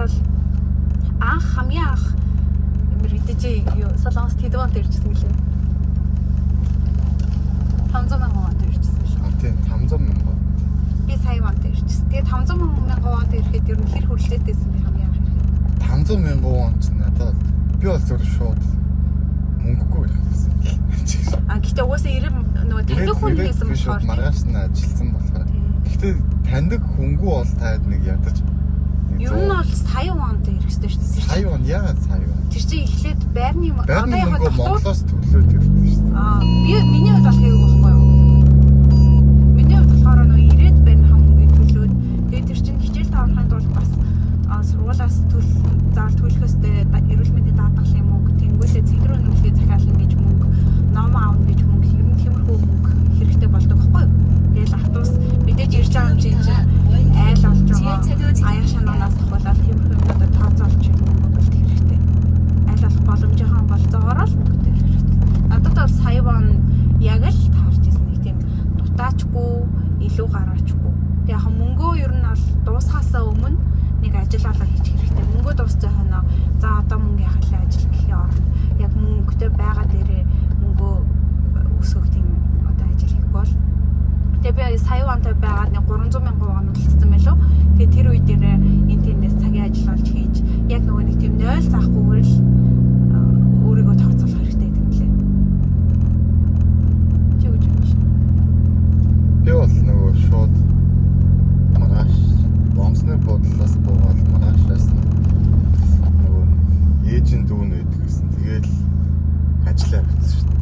бол хамгийн анх мэдээж юу Солонгос тэдвэнд иржсэн гэлээ. 500,000 вон иржсэн шүү. Тийм 500,000. Би сая вон иржсэн. Тэгээ 500,000 вон ирэхэд ер нь хэр хүрлээтэйсэн би хамгийн анх ирэхэд. 500,000 вон ч надад би бол зөв шууд мөнгөгүй ирсэн. Гэхдээ угаасаа нөгөө таньдаг хүн гэсэн болохоор маргааш нь ажилласан болохоор. Гэхдээ таньдаг хүнгүй бол таад нэг ядаж. Ер нь бол сая вонд ирэх ёстой шүү дээ. Сая вон яагаад сая вон? Тэр чинь эхлээд байрны одоо яг Монголоос төлөөд ирдэг шүү дээ. Миний хувьд бол хэвгүй байхгүй юу? Миний хувьд болохоор нөгөө ирээд байрны хамгийн төлөөд тэгээд тэр чинь хичээл таахын тулд бас сургуулаас заавал төлөх ёстой эрүүл мэндийн даатгалын мөнгө, тэнгуүлээ цэнтрүү нүүлгээ захиална гэж мөнгө, ном аавна гэж мөнгө, ер нь тиймэрхүү мөнгө хэрэгтэй болдог байхгүй юу? Тэгэл автобус мэдээж ирж байгаа юм чинь айл болж байгаа. Аяг шанаанаас ахуулаад тиймэрхүү юмудад тооцоолж мөнгө болт хэрэгтэй. Айл болох боломжтой болцоогоор л мөнгө хэрэгтэй. Надад бол сая вон яг л таарч ирсэн нэг тийм дутаачгүй, илүү гараачгүй. Тэг яг мөнгөө ер нь бол дуусахаасаа өмнө нэг ажил алга хийчих хэрэгтэй. Мөнгөө дууссан хойно за одоо мөнгө яхалаа ажил гэхээ орно. Яг мөнгөтэй байгаа дээрээ мөнгөө өсгөх тийм одоо ажил хийх бол. Тэгээ би сая вантай байгаад нэг 300,000 вон үлдсэн байлоо. Тэгээ тэр үе дээр энэ тэндээс цагийн ажил олж хийж яг нөгөө нэг тийм 0 заахгүйгээр л өөрийгөө тооцоолох хэрэгтэй юм лээ. Чи үгүй юм шиг. Би бол нөгөө шууд маргааш бомсны бодлоос буугаад маргаашаас нөгөө ээжийн дүүн өгдөг гэсэн. Тэгээл ажиллаа авчихсан шүү дээ.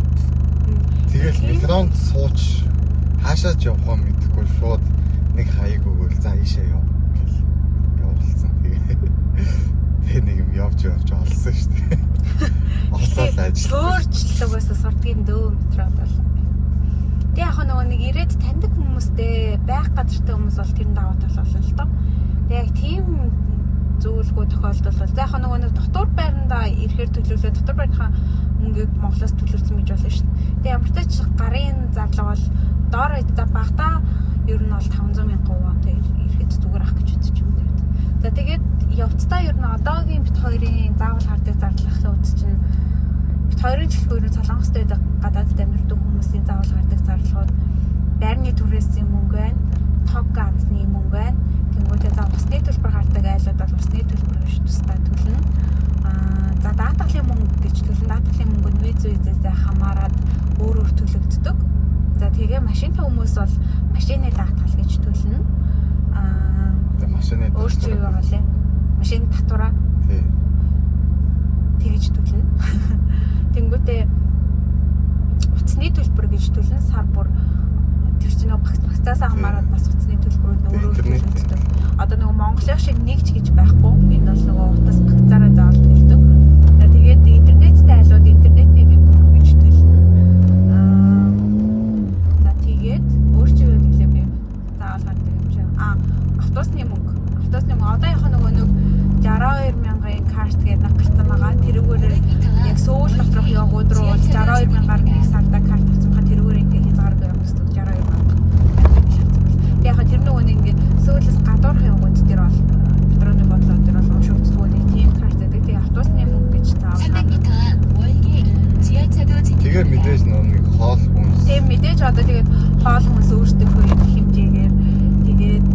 Тэгээл метронд сууч хаашаач явах юм мэдэхгүй шууд нэг хаяг өгөөл за ийшээ яв гэл явуулсан. Тэгээ нэг юм явж олсон шүү дээ. Олсоод ажилласан. Өөрчлөлтөөс сурдгийн дөө метрод бол. Тэг яг нөгөө нэг ирээд таньдаг хүмүүстэй байх газартай хүмүүс бол тэр даваа тал болно л доо. Тэг яг тийм зөвлөгөө тохиолдол за яг нөгөө нэг дотор байранда ирэхээр төлөвлөө дотор байрныхаа мөнгийг Монголоос төлөвлөсөн гэж болно шүү дээ. Тэг ямар ч тач гарын зарлага бол доор за багтаа ер нь бол 500,000 вонтой ирэхэд зүгээр ах гэж үзэж юм дээр. За тэгээд явцдаа ер нь одоогийн бит хоёрын заавал хардыг зарлахын үз чинь бит хоёрын жилхүүрийн Солонгостой гадаад амьдардаг хүмүүсийн заавал хардыг зарлахууд байрны түрээсийн мөнгө байна, тог газны мөнгө байна. Тэнгүүтээ за усны төлбөр гардаг айлууд бол усны төлбөр гэж тусдаа төлнө. За даатгалын мөнгө гэж төлнө. Даатгалын мөнгө нь визээс хамаарат өөр төлөгддөг. За тэгээ машинтай хүмүүс бол машины даатгал гэж төлнө. Тэгээ машины өөрчөө байгаа лээ. Машины татвараа. Тий. Тэгж төлнө. Тэнгүүтээ утасны төлбөр гэж төлнө. Сар бүр тэр чинь багцаас хамаарат бас утасны төлбөрүүд өөрөө төлдөг. Одоо нөгөө Монголын шиг нэгж гэж байхгүй. Энэ бол нөгөө утас багцаараа заавал төлдөг. Тэгээд интернеттэй айлууд интернетний мөнгө гэж төлнө. За тэгээд өөрчөө хэлээ би заавал харддаг юм шиг. Автобусны мөнгө. Автобусны мөнгө одоо яг нөгөө нэг 62,000-ын карт гэдэг нэг гарсан байгаа. Тэрүүгээр яг Сөүл доторх явгууд руу 62,000-аар нэг сарда карт авчихсан. Тэрүүгээр ингээ хязгааргүй юм гэсэн 62,000. Яг тэр нөгөө нэг ингээ Сөүлээс гадуурх явгууд дээр бол метроны бодлоо дээр бол уушигддаг нэг тийм карт гэдэг. Тэгээ автобусны мөнгө гэж заавал. Тэгээ мэдээж нэг хоол хүнс. Тэгээ мэдээж одоо тэгээд хоол хүнс өөртөө хэмжээгээр тэгээд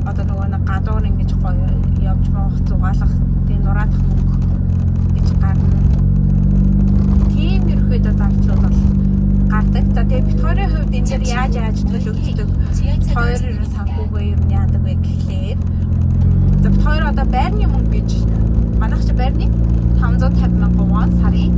одоо нөгөө нэг гадуур ингэж гоё явж моох зугаалах тэгээ нураадах мөнгө гэж гарна. Тийм ерөөхдөө зардлууд бол гардаг. За тэгээ бит хоёрын хувьд энэ дээр яаж төлөвлөдөг? Хоёр санхүүгээ ер нь яадаг вэ гэхлээр за бит хоёр одоо байрны мөнгө гэж манайх чи байрны 550,000 вон сарын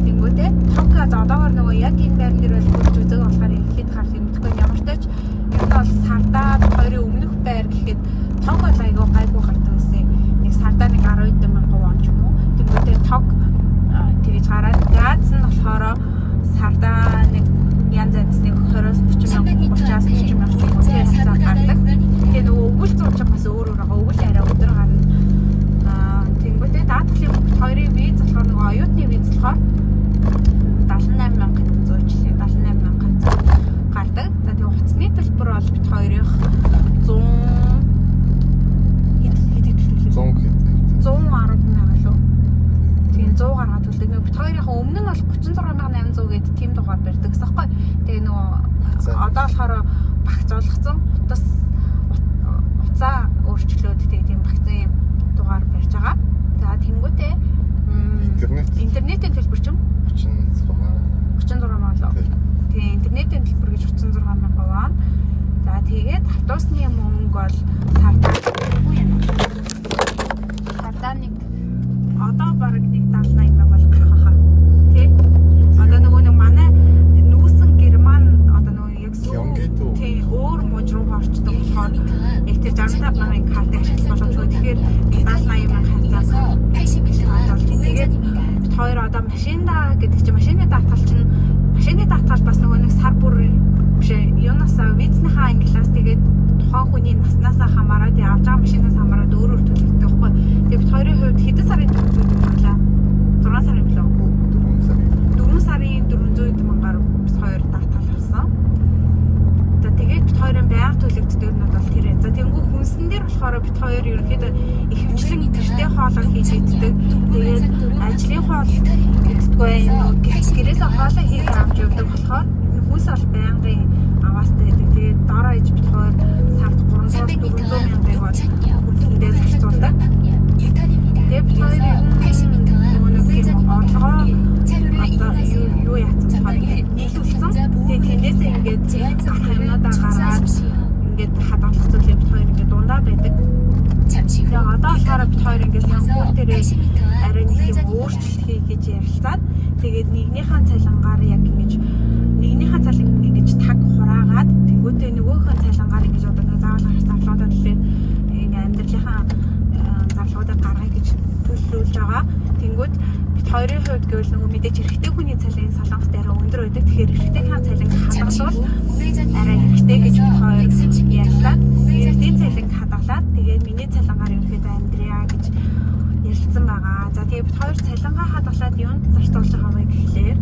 тэнгүүтээ тог за одоогоор нөгөө яг энэ байрн дээр бол хурж үзэг болохоор ихэд гарах юм тэгэхгүй ямар ч тач ер нь бол сардаа хоёрын өмнөх байр гэхэд тог бол айгүй гайгүй гардаг гэсэн нэг сардаа нэг 12,000 вон ч юм уу тэнгүүтээ тог тэгж гараад газ нь болохоор сардаа нэг янз янзны 20-30,000 30,000 тийм гардаг. Тэгээ нөгөө өвөл зурж бас өөр байгаа өвөл арай өдөр гарна. Тэнгүүтээ даатгалын мөнгө хоёрын виз болохоор нөгөө оюутны виз болохоор 78,100 жилээ 78,100 гардаг. За тэгээ утасны төлбөр бол бит хоёрын дугаар барьдаг гэсэн юм. Тэгээ нөгөө одоо болохоор багцуулгацсан утас уцаа өөрчлөөд тэгээ тийм багцын дугаар барьж байгаа. За тэнгуүтээ интернетийн төлбөр чинь 36 болоо. Тэгээ интернетийн төлбөр гэж 36,000 байна. За тэгээд автобусны мөнгө бол сардаа нэг одоо бараг нэг 70-80 бол гарах хаа. Тэ? Одоо нөгөө нэг манай нүүсэн Герман одоо нөгөө яг тий өөр мууж руу орчдөг болохоор яг тэр 65,000 карт ашиглах боломжгүй. Тэгэхээр 70-80,000 хацаа. Тэгээд бид хоёр одоо машинда гэдэг чинь машины даатгал бас нөгөө нэг сар бүр биш юунасаа визнийхаа ангиллаас тэгээд тухайн хүний наснасаа хамаараад явж байгаа машинаас хамаараад өөрөөр төлөвлөдөг байхгүй. Тэгээд бид хоёрын хувьд хэдэн сарын төлөвлөлт байлаа? 6 сарын билүү? 4 сарын 400 мянгаар бид хоёр даатгал авсан. За тэгээд бид хоёрын байнга төлөвлөлтөд нь бол тэр. За тэнгүү хүнсэн дээр болохоор бид хоёр ерөнхийдөө ихэвчлэн гэртээ хоолоо хийж иддэг. Тэгээд ажлын хоол иддэггүй. Гэрээс хоолоо хийж авч явдаг болохоор хүнс бол байнгын аваастай байдаг. Тэгээд дараа иж бид хоёр сард 300-400 мянган бол хүнсэндээ зарцуулдаг. Тэгээд бид хоёр нэг тийм орлогоо одоо юу яатсан болохоор ингээд нийлүүлсэн. Тэгээд тэндээсээ ингээд гарах юмнуудаа гаргаад ингээд хадгалах зүйлээ бид хоёр ингээд дундаа байдаг. Тэгээд одоо болохоор бид хоёр ингээд санхүү дээрээ арай нэг юм өөрчлөлт хий гэж ярилцаад тэгээд нэгнийхэн цалингаар яг ингэж таг хураагаад тэнгуүтээ нөгөөхөн цалингаар ингэж одоо нэг заавал зарлуудаа төлөө ингээ амьдралынхаа зарлуудаа гаргая гэж төлөвлөж байгаа. Тэнгуүт бид хоёрын хувьд гэвэл нөгөө мэдээж эрэгтэй хүний цалин солонгос дээр өндөр байдаг. Тэгэхээр эрэгтэйхэн цалин хадгалвал арай эрэгтэй гэж бид хоёр ярьлаад эрэгтэй цалин хадгалаад тэгээд миний цалингаар ерөөхдөө амьдрья гэж ярилцсан байгаа. За тэгээд бид хоёр цалингаа хадгалаад юунд зарцуулж байгаа вэ гэхлээр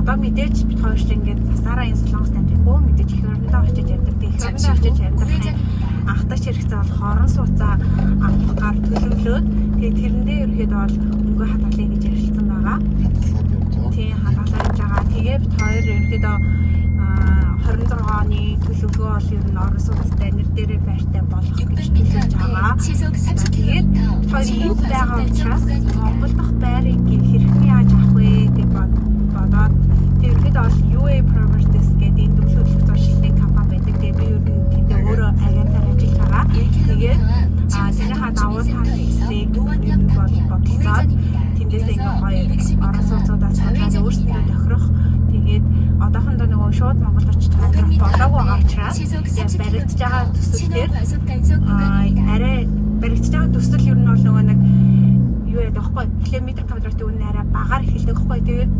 одоо мэдээж бид хоёр ч ингээд насаараа энэ солонгост амьдрахгүй мэдээж их орондоо очиж ярьдаг. Их орондоо очиж амьдрах ахтагч хэрэгцээ бол хорон сууцаа авахгаар төлөвлөөд тэгээд тэрэндээ ерөөхдөө бол өнгөө хадгалъя гэж ярилцсан байгаа. Тийм хадгалаад байгаа. Тэгээд бид хоёр ерөөхдөө 26 оны төлөвлөгөө бол ер нь орон сууцтай нэр дээрээ байртай болох гэж төлөвлөж байгаа. Тэгээд хоёр энд байгаа учраас Монгол дахь байрыг хэрхэн яаж авах вэ гэж бодоод ерөөдөө бол UA Properties гэдэг энэ төлөвлөлт зуршилтын компани байдаг. Тэгээд би ер нь тэндээ өөрөө агентаар ажиллаж байгаа. Тэгээд тэрийнхаа давуу талыг ер нь бол бодлоо. Тэндээс ингээ гоё орон сууцуудаас хадгалж өөрсдөө тохирох. Тэгээд одоохондоо нөгөө шууд Монголд очиж амьдрах болоогүй байгаа учраас баригдаж байгаа төсөлтөөр арай баригдаж байгаа төсөл ер нь бол нөгөө нэг юу яадаг вэ? Километр квадратын үнэ арай багаар эхэлдэг байхгүй. Тэгээд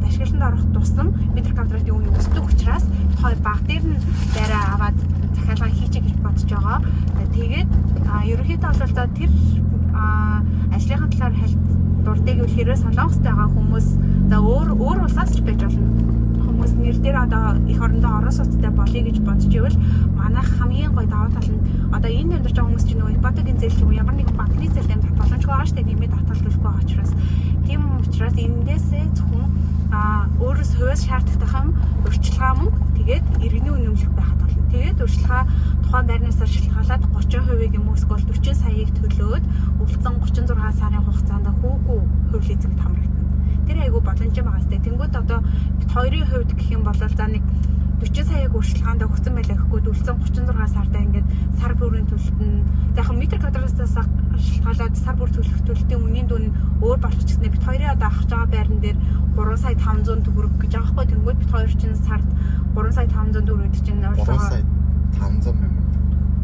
ашиглалтанд орох тусам метр квадратын үнэ өсдөг учраас хоёр баг дээр нь барай аваад захиалга хийчих гэж бодож байгаа. Тэгээд ерөнхийдөө бол за тэр ажлынхаа талаар дуртай гэвэл хэрвээ солонгост байгаа хүмүүс за өөр улсаас ч байж болно. Хүмүүс нэр дээр одоо их орондоо орон сууцтай болъё гэж бодож ивэл манайх хамгийн гоё давуу тал нь одоо энд амьдарч байгаа хүмүүс чинь нөгөө ипотекийн зээл юм ямар нэгэн банкны зээл амьдрах боломжгүй байгаа шүү дээ. Нэмээд татгалзуулахгүй байгаа учраас тийм учраас эндээсээ зөвхөн өөрөөс хувьас шаарддаг юм урьдчилгаа мөнгө тэгээд иргэний үнэмлэх байхад болно. Тэгээд урьдчилгаа тухайн байрнаас шалтгаалаад 30% юм уу эсвэл 40 саяыг төлөөд өвлцөн 36 сарын хугацаанд хүүгүй хувь лизинг хамрагдана. Тэр айгүй боломжтой байгаа сте. Тэнгүүд одоо бид хоёрын хувьд гэх юм бол за нэг 40 саяг урьдчилгаанд өгсөн байлаа гэхгүй өвлцөн 36 сарда ингээд сар бүрийн төлөлт нь яг метр квадратаас шалтгаалаад сар бүр төлөлтийн үнийн дүн өөр болчихснээр бид хоёрын одоо авах байгаа байран дээр 3 сая 500 төгрөг гэж байгаа хгүй. Тэнгүүд бид хоёр чинь сард 3 сая 500 төгрөг чинь ойролцоогоо 3 сая 500 мянга.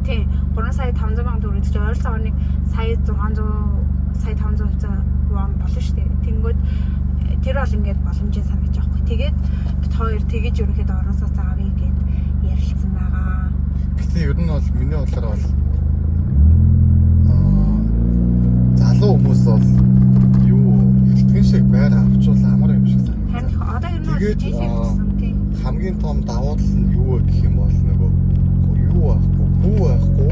Тийм 3 сая 500 мянга төгрөг чинь ойролцоогоо нэг сая 600 сая 500 вон болно шүү дээ. Тэнгүүд тэр бол ингээд боломжийн санагдаж байгаа хгүй. Тэгээд бид хоёр тэгэж ерөөхдөө орон сууц авъя гэд ярилцсан байгаа. Гэтэ ер нь бол миний бодлоор бол залуу хүмүүс бол юу ихтгэн шиг байр авчвал амар юм шиг санагдаж байна. Харин одоо ер нь жил явсан тийм. Хамгийн том давуу тал нь юу вэ гэх юм бол нөгөө юу байхгүй, хүү байхгүй,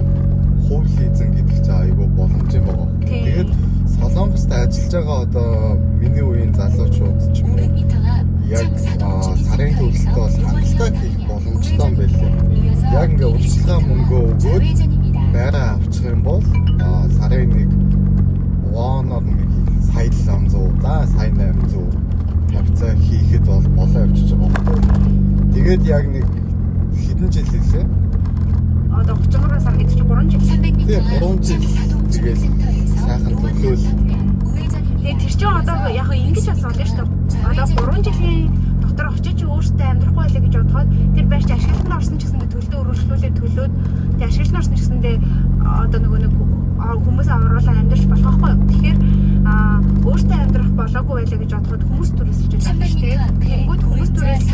хувь лизинг гэдэг чинь айгүй боломж юм байгаа. Тэгээд Солонгост ажиллаж байгаа одоо миний үеийн залуучууд ч юм уу яг яг ингээ урьдчилан мөнгөө өгөөд байраа авчих юм бол сарын нэг ванаар нэг сая 700 за сая 800 тавцаа хийхэд бол болоо явчихж байгаа байхгүй. Тэгээд яг нэг хэдэн жил хэлээ. Одоо 30 сар гэдэг чинь 3 жил. Тэгээд 3 жил тэгээд сайхан төлөөл. Тэгээд тэр чинь одоо яг ингэж бас болно шүү дээ. Одоо 3 жилийн дотор очиж өөртөө амьдрахгүй байлаа гэж бодоход тэр байрч ашиглалтанд орсон ч гэсэндээ төлөлтөө өргөжлүүлээд төлөөд тэгээд ашиглалтанд орсон ч гэсэндээ одоо нөгөө нэг хүмүүс авруулаа амьдарч болох байхгүй. Тэгэхээр өөртөө амьдрах болоогүй байлаа гэж бодоход хүмүүс түрээс хийж байгаа шүү дээ. Тэнгүүд хүмүүс түрээс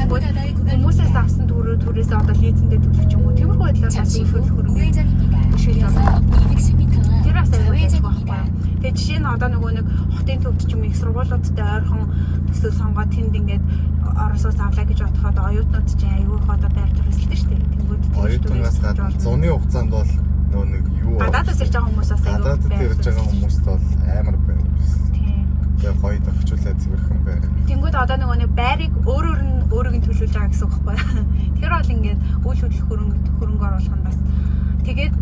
хүмүүсээс авсан түрээс одоо лизэндээ төлөх юм уу? Тиймэрхүү байдлаар бас их хөрөнгө тэр бас аюул байхгүй. Тэгээд жишээ нь одоо нөгөө нэг хотын төвд ч юм их сургуулиудтай ойрхон төсөв сонгоод тэнд ингээд орон сууц авлаа гэж бодоход оюутнууд ч аюул их одоо байр төрөсөлтэй шүү дээ. Тэнгүүд оюутнаас гадна зуны хугацаанд бол нөгөө нэг юу гадаадаас ирж байгаа хүмүүс бас аюул гадаадд ирж байгаа хүмүүст бол амар байна. Тэгээ гоё тохичлаад зэмэрхэн байна. Тэнгүүд одоо нөгөө нэг байрыг өөрөөр нь төлөвлөж байгаа гэсэн үг байхгүй. Тэгэхээр бол ингээд үйл хөдлөх хөрөнгө оруулах нь бас тэгээд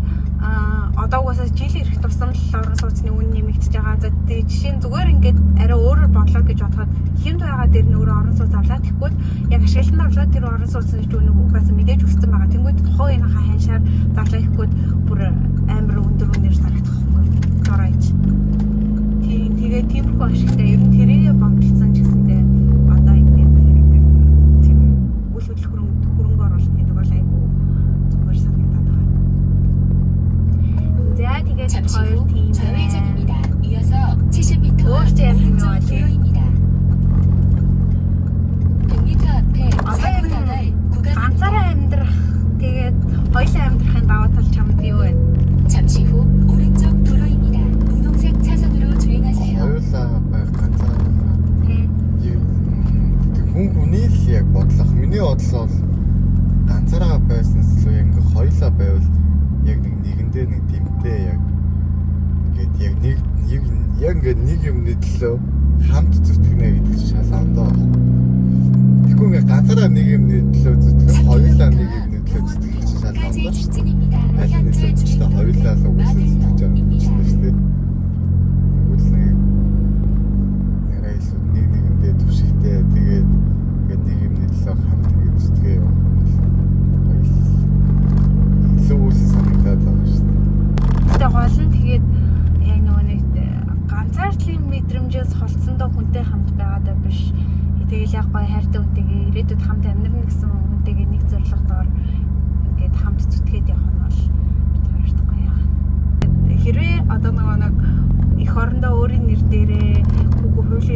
одоо угаасаа жил ирэх тусам л орон сууцны үн нэмэгдэж байгаа. За тэгээд жишээ нь зүгээр ингээд арай өөрөөр бодлоо гэж бодоход хэмд байгаа дээр нь өөрөө орон сууц авлаа. Тэгвэл яг ашиглалтанд орлоод тэр орон сууцны үнийг угаасаа мэдээж өссөн байгаа. Тэнгүүд тухайн үеийнхаа ханшаар зарлаа ихгүй бүр амар өндөр үнээр зарагдах юм. Зоройч. Тэгээд тиймэрхүү ашигтай ер нь тэрийгэ бодлсон ч гэсэндээ одоо ингээд тийм үйл хөдлөх хөрөнгө оруулалт гэдэг бол айгүй зүгээр санагдаад байна. За тэгээд хоёр тийм 좌회전입니다. 이어서 70m 오른쪽 오른쪽 옆으로 도로입니다. 100m 앞에 사고 나갈 구간 ганцаараа амьдрах тэгээд хоёулаа амьдрахын даваа тал чамд юу вэ? 잠시 후 오른쪽 도로입니다. 분홍색 차선으로 주행하세요. Хоёулаа байх ганцаараа Тийм. хүн хүний л яг бодлого. Миний бодлоо ганцаараа байснаас илүү ингээ хоёулаа байвал яг нэгэндээ нэг дэмтэй яг ингээд яг ингээд нэг юмны төлөө хамт зүтгэнэ гэдэг чинь шалгандаа байна. Тэгэхгүй ингээ ганцаараа нэг юмны төлөө зүтгэх, хоёулаа нэг юмны төлөө зүтгэх чинь 화재 шалгандаа. 직진입니다. Аль 현재 нэг зүйлтэй 주의보도 хоёулаа л угаасаа зүтгэж байгаа юм шүү дээ. Тэгвэл нэрээ илүү нэг нэгэндээ түвшигтэй тэгээд ингээд нэг юмны төлөө хамт ингээд зүтгээ явах юм л илүү үл санагдаад байгаа шүү дээ. Тэгээд гол нь тэгээд яг нөгөө нэг ганцаардлын мэдрэмжээс холцсондоо хүнтэй хамт байгаадаа биш. Тэгэл яг гоё хайртай хүнтэйгээ ирээдүйд хамт амьдрна гэсэн хүнтэйгээ нэг зорилгодоор ингээд хамт зүтгээд явах нь бол бид хоёрт гоё. Хэрвээ одоо нөгөө нэг эх орондоо өөрийн нэр дээрээ хүүгүй хууль